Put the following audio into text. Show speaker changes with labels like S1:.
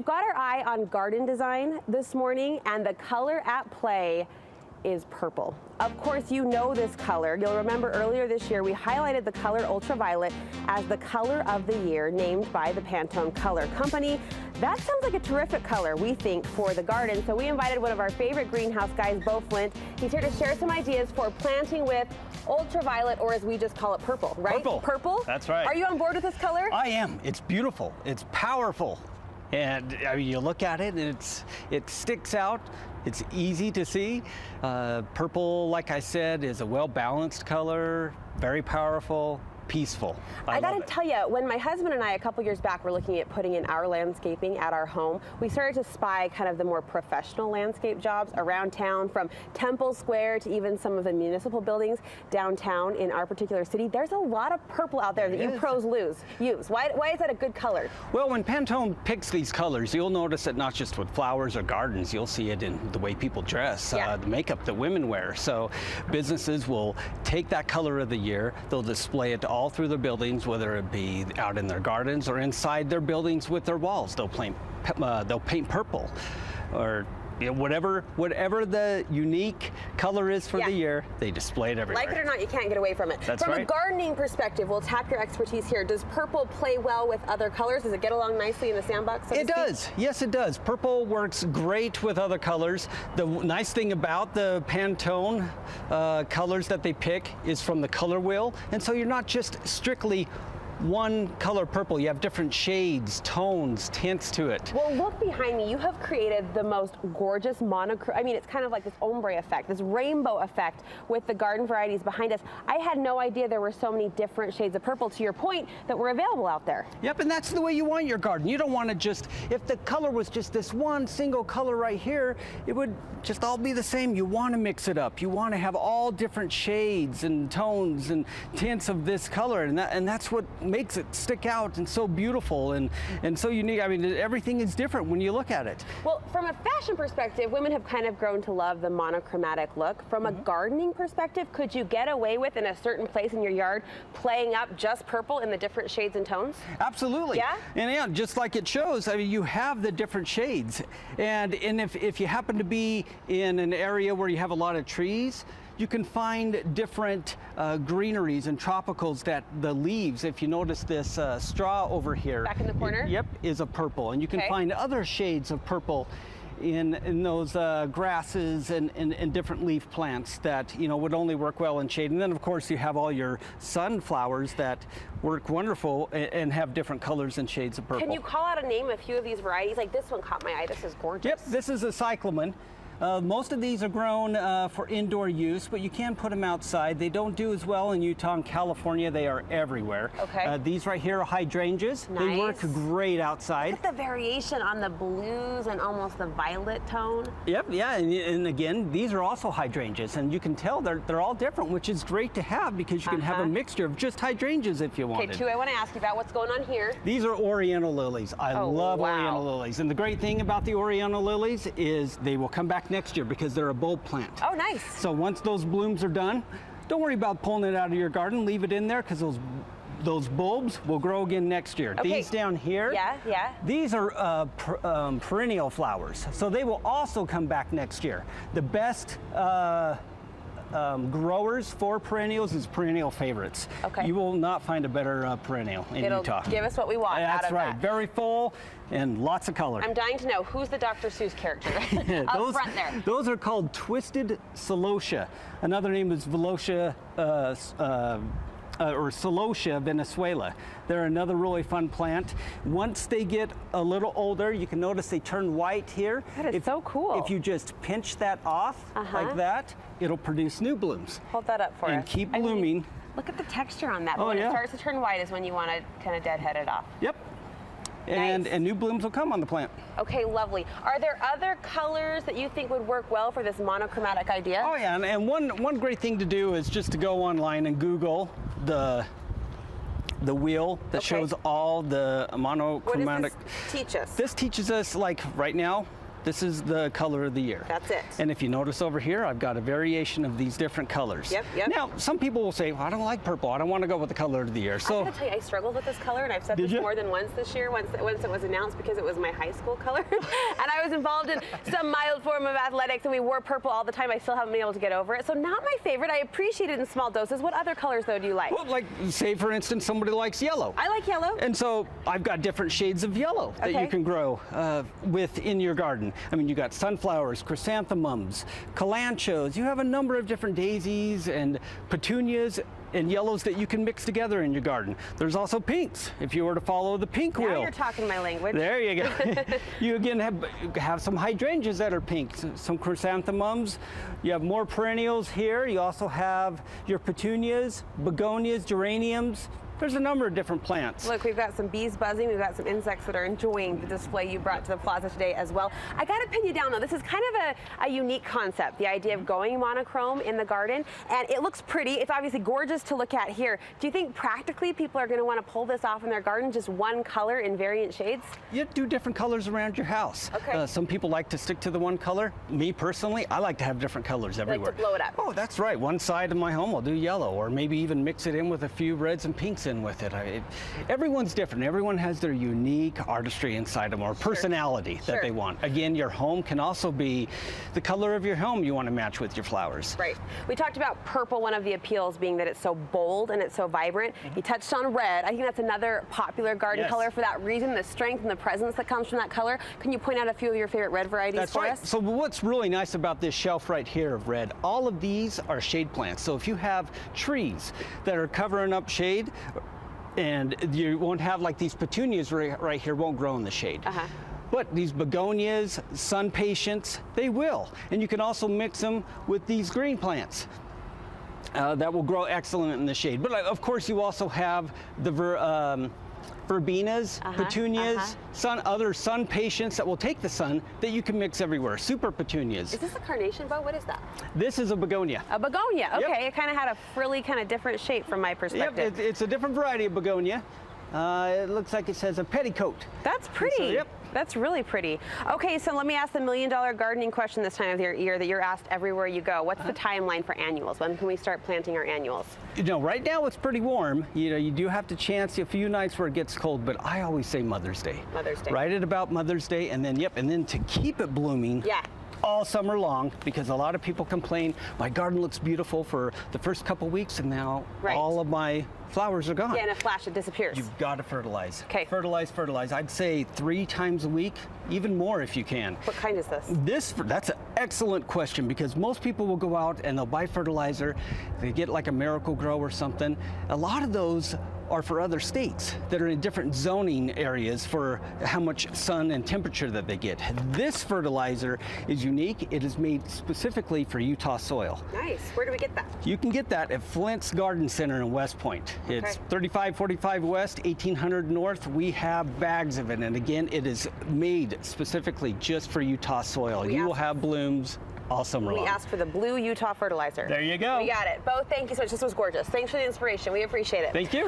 S1: We've got our eye on garden design this morning, and the color at play is purple. Of course, you know this color. You'll remember earlier this year we highlighted the color ultraviolet as the color of the year, named by the Pantone Color Company. That sounds like a terrific color, we think, for the garden. So we invited one of our favorite greenhouse guys, Boe Flint. He's here to share some ideas for planting with ultraviolet, or as we just call it, purple, right?
S2: Purple.
S1: Purple?
S2: That's right.
S1: Are you on board with this color?
S2: I am. It's beautiful. It's powerful. And I mean, you look at it and it sticks out. It's easy to see. Purple, like I said, is a well-balanced color, very powerful, peaceful.
S1: I gotta tell you, when my husband and I a couple years back were looking at putting in our landscaping at our home, we started to spy kind of the more professional landscape jobs around town, from Temple Square to even some of the municipal buildings downtown in our particular city. There's a lot of purple out there that you pros use. Why is that a good color?
S2: Well, when Pantone picks these colors, you'll notice it not just with flowers or gardens, you'll see it in the way people dress, the makeup that women wear. So businesses will take that color of the year, they'll display it all through their buildings, whether it be out in their gardens or inside their buildings with their walls. They'll paint purple, or whatever the unique color is for the year, they display it everywhere.
S1: Like it or not, you can't get away from it.
S2: That's
S1: from
S2: right.
S1: a gardening perspective, we'll tap your expertise here. Does purple play well with other colors? Does it get along nicely in the sandbox? So
S2: it does. Yes, it does. Purple works great with other colors. The nice thing about the Pantone colors that they pick is from the color wheel, and so you're not just strictly one color purple. You have different shades, tones, tints to it.
S1: Well, look behind me. You have created the most gorgeous monochrome. I mean, it's kind of like this ombre effect, this rainbow effect with the garden varieties behind us. I had no idea there were so many different shades of purple, to your point, that were available out there.
S2: Yep, and that's the way you want your garden. You don't want to just, if the color was just this one single color right here, it would just all be the same. You want to mix it up. You want to have all different shades and tones and tints of this color, and that's what makes it stick out and so beautiful and so unique. I mean, everything is different when you look at it.
S1: Well, from a fashion perspective, women have kind of grown to love the monochromatic look. From a gardening perspective, could you get away with, in a certain place in your yard, playing up just purple in the different shades and tones?
S2: Absolutely.
S1: Yeah?
S2: And yeah, just like it shows, I mean, you have the different shades. And if you happen to be in an area where you have a lot of trees, you can find different greeneries and tropicals that the leaves, if you notice this straw over here.
S1: Back in the corner?
S2: Yep, is a purple. And you can find other shades of purple in those grasses and different leaf plants that, you know, would only work well in shade. And then, of course, you have all your sunflowers that work wonderful and have different colors and shades of purple.
S1: Can you call out a name, a few of these varieties? Like this one caught my eye. This is gorgeous.
S2: Yep, this is a cyclamen. Most of these are grown for indoor use, but you can put them outside. They don't do as well in Utah and California. They are everywhere.
S1: Okay.
S2: These right here are hydrangeas.
S1: Nice.
S2: They work great outside.
S1: Look at the variation on the blues and almost the violet tone.
S2: Yep, yeah, and again, these are also hydrangeas, and you can tell they're all different, which is great to have because you can have a mixture of just hydrangeas if you want.
S1: Okay, two I want to ask you about. What's going on here?
S2: These are Oriental lilies. I love Oriental lilies, and the great thing about the Oriental lilies is they will come back next year because they're a bulb plant.
S1: Oh, nice.
S2: So once those blooms are done, don't worry about pulling it out of your garden. Leave it in there because those bulbs will grow again next year.
S1: Okay.
S2: These down here, these are perennial flowers, so they will also come back next year. The best growers for perennials is perennial favorites. Okay. You will not find a better perennial in Utah.
S1: Give us what we want out of
S2: That's right.
S1: that.
S2: Very full and lots of color.
S1: I'm dying to know, who's the Dr. Seuss character up front there?
S2: Those are called twisted celosia. Another name is Velocia or Celosia venezuela. They're another really fun plant. Once they get a little older, you can notice they turn white here.
S1: That is so cool.
S2: If you just pinch that off like that, it'll produce new blooms.
S1: Hold that up for us.
S2: And keep blooming.
S1: Mean, look at the texture on that.
S2: Oh,
S1: when it starts to turn white is when you want to kind of deadhead it off.
S2: Yep. And new blooms will come on the plant. Okay,
S1: lovely. Are there other colors that you think would work well for this monochromatic idea?
S2: Oh yeah, and one great thing to do is just to go online and Google the wheel that shows all the monochromatic.
S1: What does this teach us?
S2: This teaches us, like right now, This is the color of the year.
S1: That's it.
S2: And if you notice over here, I've got a variation of these different colors.
S1: Yep, yep.
S2: Now, some people will say, well, I don't like purple. I don't want to go with the color of the year. So
S1: I gotta tell you, I struggled with this color, and I've said this more than once this year, once it was announced, because it was my high school color. And I was involved in some mild form of athletics, and we wore purple all the time. I still haven't been able to get over it. So not my favorite. I appreciate it in small doses. What other colors, though, do you like?
S2: well, like, say, for instance, somebody likes yellow.
S1: I like yellow.
S2: And so I've got different shades of yellow that you can grow with in your garden. I mean, you got sunflowers, chrysanthemums, kalanchoes. You have a number of different daisies and petunias and yellows that you can mix together in your garden. There's also pinks, if you were to follow the pink wheel.
S1: Now you're talking my language.
S2: There you go. You again have some hydrangeas that are pink, some chrysanthemums. You have more perennials here. You also have your petunias, begonias, geraniums. There's a number of different plants.
S1: Look, we've got some bees buzzing. We've got some insects that are enjoying the display you brought to the plaza today as well. I got to pin you down, though. This is kind of a unique concept, the idea of going monochrome in the garden. And it looks pretty. It's obviously gorgeous to look at here. Do you think practically people are going to want to pull this off in their garden, just one color in variant shades?
S2: You do different colors around your house.
S1: Okay.
S2: Some people like to stick to the one color. Me personally, I like to have different colors everywhere.
S1: Like to blow it up.
S2: Oh, that's right. One side of my home will do yellow, or maybe even mix it in with a few reds and pinks in with it. Everyone's different. Everyone has their unique artistry inside them, or personality that they want. Again, your home can also be the color of your home you want to match with your flowers.
S1: Right. We talked about purple, one of the appeals being that it's so bold and it's so vibrant. You touched on red. I think that's another popular garden color for that reason, the strength and the presence that comes from that color. Can you point out a few of your favorite red varieties for us?
S2: So what's really nice about this shelf right here of red, all of these are shade plants. So if you have trees that are covering up shade, and you won't have like these petunias right here won't grow in the shade. But these begonias, sun patients, they will. And you can also mix them with these green plants. That will grow excellent in the shade. But of course you also have the verbenas, petunias, other sun patients that will take the sun that you can mix everywhere. Super petunias.
S1: Is this a carnation, Bo? What is that?
S2: This is a begonia.
S1: A begonia, okay. It kind of had a frilly, kind of different shape from my perspective.
S2: Yep, it's a different variety of begonia. It looks like it says a petticoat.
S1: That's pretty.
S2: So,
S1: that's really pretty. Okay, so let me ask the $1,000,000 gardening question this time of year that you're asked everywhere you go. What's the timeline for annuals? When can we start planting our annuals?
S2: You know, right now it's pretty warm. You know, you do have to chance a few nights where it gets cold, but I always say Mother's Day.
S1: Mother's Day.
S2: Right at about Mother's Day, and then and then to keep it blooming. All summer long, because a lot of people complain, my garden looks beautiful for the first couple weeks, and now all of my flowers are gone.
S1: Yeah, in a flash it disappears.
S2: You've got to fertilize.
S1: Okay.
S2: Fertilize. I'd say 3 times a week, even more if you can.
S1: What kind is this?
S2: That's an excellent question, because most people will go out and they'll buy fertilizer. They get like a Miracle Grow or something. A lot of those are for other states that are in different zoning areas for how much sun and temperature that they get. This fertilizer is unique. It is made specifically for Utah soil.
S1: Nice. Where do we get that?
S2: You can get that at Flint's Garden Center in West Point. It's 3545 West, 1800 North. We have bags of it, and again, it is made specifically just for Utah soil. You will have blooms all summer long.
S1: We asked for the blue Utah fertilizer.
S2: There you go.
S1: We got it. Bo, thank you so much. This was gorgeous. Thanks for the inspiration. We appreciate it.
S2: Thank you.